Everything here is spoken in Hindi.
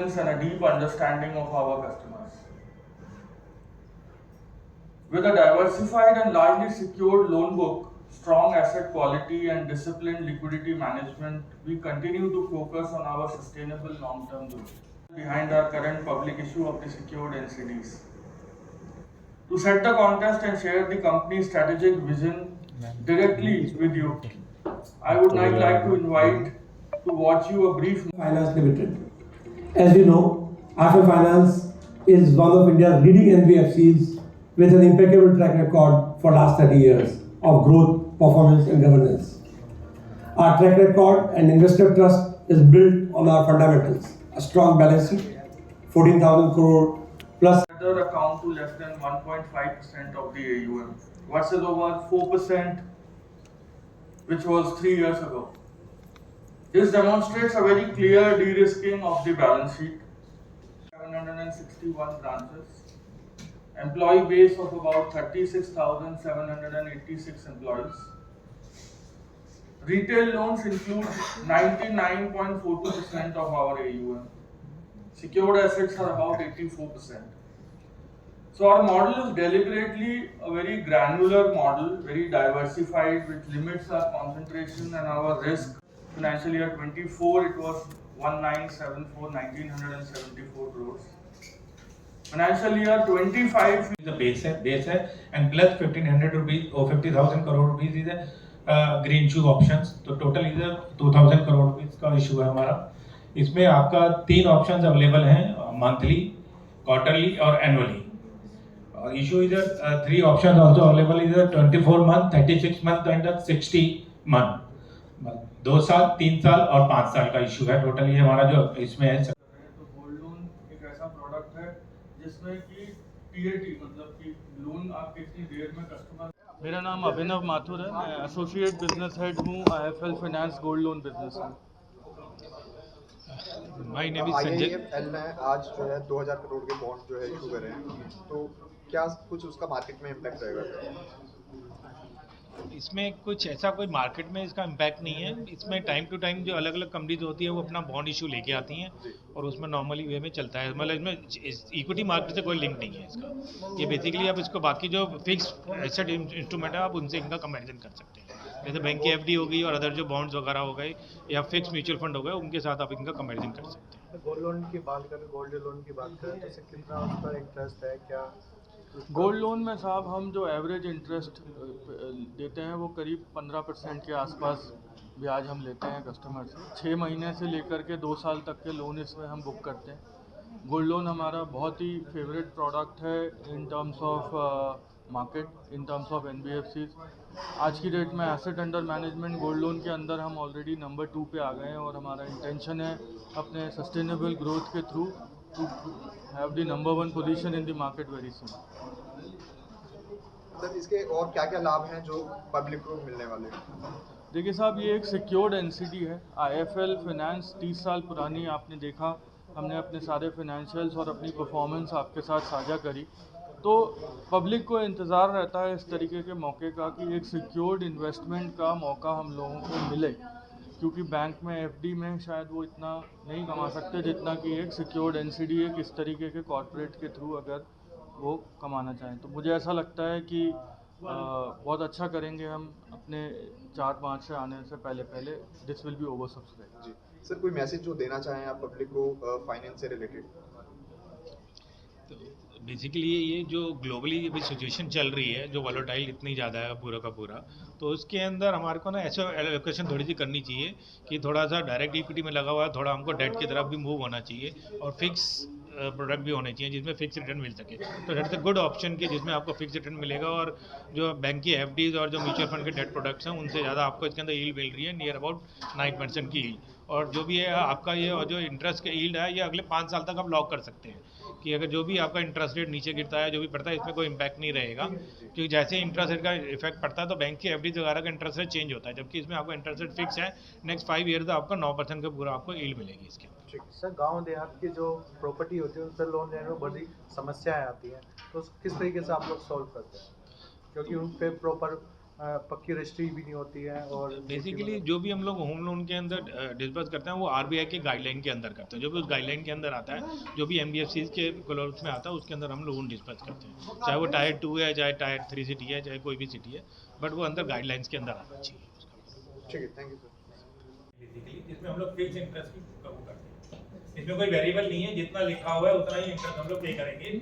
confidence and a deep understanding of our customers. With a diversified and largely secured loan book, strong asset quality, and disciplined liquidity management, we continue to focus on our sustainable long-term growth. Behind our current public issue of the secured NCDs. To set the context and share the company's strategic vision directly with you, I would now like to invite to watch you a brief. Finance Limited. As you know, IIFL Finance is one of India's leading NBFCs with an impeccable track record for last 30 years of growth, performance and governance. Our track record and investor trust is built on our fundamentals, a strong balance sheet, 14,000 crore plus Account to less than 1.5% of the AUM versus over 4% which was 3 years ago. This demonstrates a very clear de-risking of the balance sheet. 761 branches, employee base of about 36,786 employees. Retail loans include 99.42% of our AUM. Secured assets are about 84%. So our model is deliberately a very granular model, very diversified, which limits our concentration and our risk. Financial year 24, it was 1974 crores. Financial year 25 the base है and plus 1500 rupees or 50,000 crore rupees is green shoe options, तो total is 2000 crore rupees का इशू है हमारा. इसमें आपका 3 ऑप्शंस अवेलेबल हैं, मंथली, क्वार्टरली और annually. Issue is 3 options also available is 24 month, 36 month and 60 month. 2 साल, 3 साल और 5 साल का इशू है टोटल. ये हमारा जो इसमें है. तो गोल्ड लोन एक ऐसा प्रोडक्ट है जिसमें कि टीएटी मतलब कि लोन आप कितनी देर में कस्टमर. मेरा नाम अभिनव माथुर है, मैं एसोसिएट बिजनेस हेड हूँ IIFL finance gold loan business में. My name is Sanjay. IIFL ने आज जो है 2000 करोड़ के बॉन्ड जो है इशू करे हैं, तो क्या कुछ उसका मार्केट में इम्पैक्ट रहेगा? इसमें कुछ ऐसा कोई मार्केट में इसका इम्पैक्ट नहीं है. इसमें टाइम टू टाइम जो अलग अलग कंपनीज होती है वो अपना बॉन्ड इशू लेके आती हैं और उसमें नॉर्मली वे में चलता है. मतलब इसमें इक्विटी मार्केट से कोई लिंक नहीं है इसका. ये बेसिकली आप इसको बाकी जो फिक्स एसेट इंस्ट्रूमेंट है आप उनसे इनका कंपैरिजन कर सकते हैं. जैसे बैंक की एफडी हो गई और अदर जो बॉन्ड्स वगैरह हो गए या फिक्स म्यूचुअल फंड हो गए, उनके साथ आप इनका कंपैरिजन कर सकते हैं. गोल्ड लोन की बात करें, गोल्ड लोन की बात करें तो कितना उसका इंटरेस्ट है? क्या गोल्ड लोन में साहब हम जो एवरेज इंटरेस्ट देते हैं वो करीब 15% के आसपास ब्याज हम लेते हैं कस्टमर से. 6 महीने से लेकर के 2 साल तक के लोन इसमें हम बुक करते हैं. गोल्ड लोन हमारा बहुत ही फेवरेट प्रोडक्ट है in terms of market, in terms of NBFCs. आज की डेट में asset under management gold loan के अंदर हम ऑलरेडी नंबर 2 पे आ गए हैं और हमारा इंटेंशन है अपने सस्टेनेबल ग्रोथ के through to have the number 1 position in the market very soon. Sir इसके और क्या-क्या लाभ हैं जो पब्लिक को मिलने वाले हैं? देखिए साहब, ये एक सिक्योर्ड NCD है. IIFL फाइनेंस 30 साल पुरानी, आपने देखा हमने अपने सारे फाइनेंशियल्स और अपनी परफॉर्मेंस आपके साथ साझा करी. तो पब्लिक को इंतज़ार रहता है इस तरीके के मौके का कि एक सिक्योर्ड इन्वेस्टमेंट का मौका हम लोगों को मिले, क्योंकि बैंक में FD में शायद वो इतना नहीं कमा सकते जितना कि एक सिक्योर्ड NCD एक इस तरीके के कॉर्पोरेट के थ्रू अगर वो कमाना चाहें. तो मुझे ऐसा लगता है कि बहुत अच्छा करेंगे हम अपने 4-5 से आने से पहले. This will be over subscribe. जी सर, कोई मैसेज जो देना चाहें आप पब्लिक को फाइनेंस से रिलेटेड? तो बेसिकली ये जो ग्लोबली अभी सिचुएशन चल रही है, जो वॉलेटाइल इतनी ज़्यादा है पूरा का पूरा, तो उसके अंदर हमारे को ना ऐसे एलोकेशन थोड़ी सी करनी चाहिए कि थोड़ा सा डायरेक्ट इक्विटी में लगा हुआ है, थोड़ा हमको डेट की तरफ भी मूव होना चाहिए और फिक्स प्रोडक्ट भी होने चाहिए जिसमें फिक्स रिटर्न मिल सके. तो डेट्स अ गुड ऑप्शन कि जिसमें आपको फिक्स रिटर्न मिलेगा और जो बैंक की FDs और जो म्यूचुअल फंड के डेट प्रोडक्ट्स हैं उनसे ज़्यादा आपको इसके अंदर यील्ड मिल रही है, नियर अबाउट 9% की यील्ड. और जो भी है आपका ये और जो इंटरेस्ट का यील्ड है ये अगले 5 साल तक आप लॉक कर सकते हैं कि अगर जो भी आपका इंटरेस्ट रेट नीचे गिरता है, जो भी पड़ता है, इसमें कोई इम्पैक्ट नहीं रहेगा. क्योंकि जैसे इंटरेस्ट रेट का इफेक्ट पड़ता है तो बैंक की FD वगैरह का इंटरेस्ट रेट चेंज होता है, जबकि इसमें आपका इंटरेस्ट रेट फिक्स है. नेक्स्ट 5 ईयर तक आपका 9% का पूरा आपको यील्ड मिलेगी इसके. सर गांव देहात की जो प्रॉपर्टी होती है उन पर लोन लेने में बड़ी समस्याएं आती हैं, तो किस तरीके से आप लोग सॉल्व करते हैं? क्योंकि उन पर प्रॉपर पक्की रजिस्ट्री भी नहीं होती है और बेसिकली जो भी हम लोग होम लोन के अंदर डिस्बर्स करते हैं वो आरबीआई के गाइडलाइन के अंदर करते हैं। जो भी उस गाइडलाइन के अंदर आता है, जो भी एनबीएफसीज के क्लोज में आता है, उसके अंदर हम लोन डिस्बर्स करते हैं, चाहे वो टायर 2 है, चाहे टायर 3 सिटी है, चाहे कोई भी सिटी है, बट वो अंदर गाइडलाइंस के अंदर आना चाहिए। ठीक है, थैंक यू सर। बेसिकली जिसमें हम लोग फिक्स इंटरेस्ट की वो करते हैं, इसमें कोई वेरिएबल नहीं है, जितना लिखा हुआ है उतना ही इंटरेस्ट हम लोग पे करेंगे।